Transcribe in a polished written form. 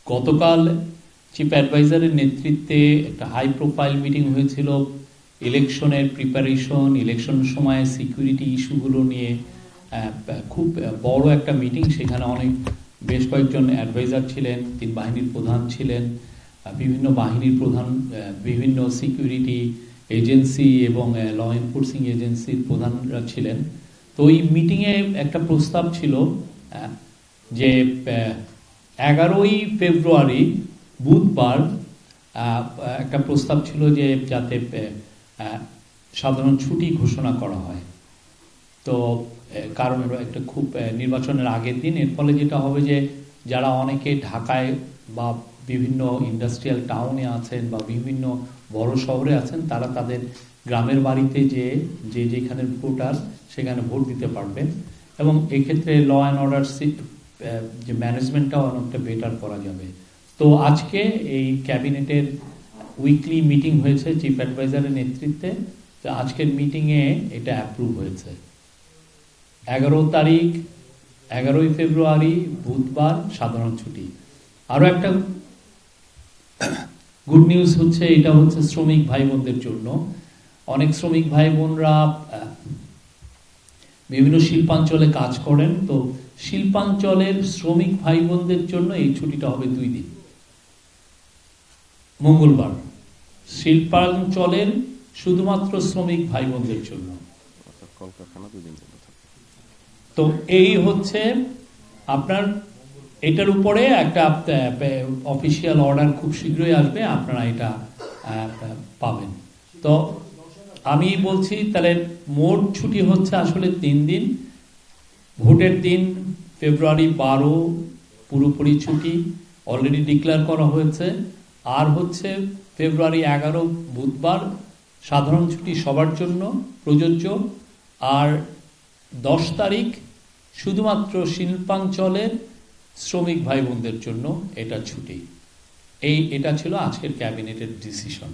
গতকাল চিফ অ্যাডভাইজারের নেতৃত্বে একটা হাই প্রোফাইল মিটিং হয়েছিল ইলেকশনের প্রিপারেশন, ইলেকশনের সময় সিকিউরিটি ইস্যুগুলো নিয়ে খুব বড় একটা মিটিং। সেখানে বেশ কয়েকজন অ্যাডভাইজার ছিলেন, 3 বাহিনীর প্রধান ছিলেন, বিভিন্ন বাহিনীর প্রধান, বিভিন্ন সিকিউরিটি এজেন্সি এবং ল এনফোর্সিং এজেন্সির প্রধানরা ছিলেন। তো এই মিটিংয়ে একটা প্রস্তাব ছিল যে 11ই ফেব্রুয়ারি বুধবার একটা প্রস্তাব ছিল যে যাতে সাধারণ ছুটি ঘোষণা করা হয়। তো কারণ একটা খুব নির্বাচনের আগের দিন, এর ফলে যেটা হবে যে যারা অনেকে ঢাকায় বা বিভিন্ন ইন্ডাস্ট্রিয়াল টাউনে আছেন বা বিভিন্ন বড় শহরে আছেন, তারা তাদের গ্রামের বাড়িতে যেখানে ভোটার সেখানে ভোট দিতে পারবেন এবং এক্ষেত্রে ল অ্যান্ড অর্ডার যে ম্যানেজমেন্টটাও অনেকটা বেটার করা যাবে। তো আজকে এই ক্যাবিনেটের উইকলি মিটিং হয়েছে চিফ অ্যাডভাইজারের নেতৃত্বে। তো আজকের মিটিংয়ে এটা অ্যাপ্রুভ হয়েছে। 11ই ফেব্রুয়ারি বুধবার সাধারণ ছুটি। আরও একটা গুড নিউজ হচ্ছে, এটা হচ্ছে শ্রমিক ভাই বোনদের জন্য। অনেক শ্রমিক ভাই বোনরা বিভিন্ন শিল্পাঞ্চলে কাজ করেন। তো শিল্পাঞ্চলের শ্রমিক ভাই বোনদের জন্য এই ছুটিটা হবে 2 দিন। মঙ্গলবার শিল্পাঞ্চলের শুধুমাত্র শ্রমিক ভাই বোনদের জন্য। তো এই হচ্ছে আপনার, এটার উপরে একটা অফিসিয়াল অর্ডার খুব শীঘ্রই আসবে, আপনারা এটা পাবেন। তো আমি বলছি তাহলে মোট ছুটি হচ্ছে আসলে 3 দিন। ভোটের দিন ফেব্রুয়ারি 12 পুরোপুরি ছুটি অলরেডি ডিক্লেয়ার করা হয়েছে, আর হচ্ছে ফেব্রুয়ারি 11 বুধবার সাধারণ ছুটি সবার জন্য প্রযোজ্য, আর 10 তারিখ শুধুমাত্র শিল্পাঞ্চলের শ্রমিক ভাই বোনদের জন্য এটা ছুটি। এটা ছিল আজকের ক্যাবিনেটের ডিসিশন।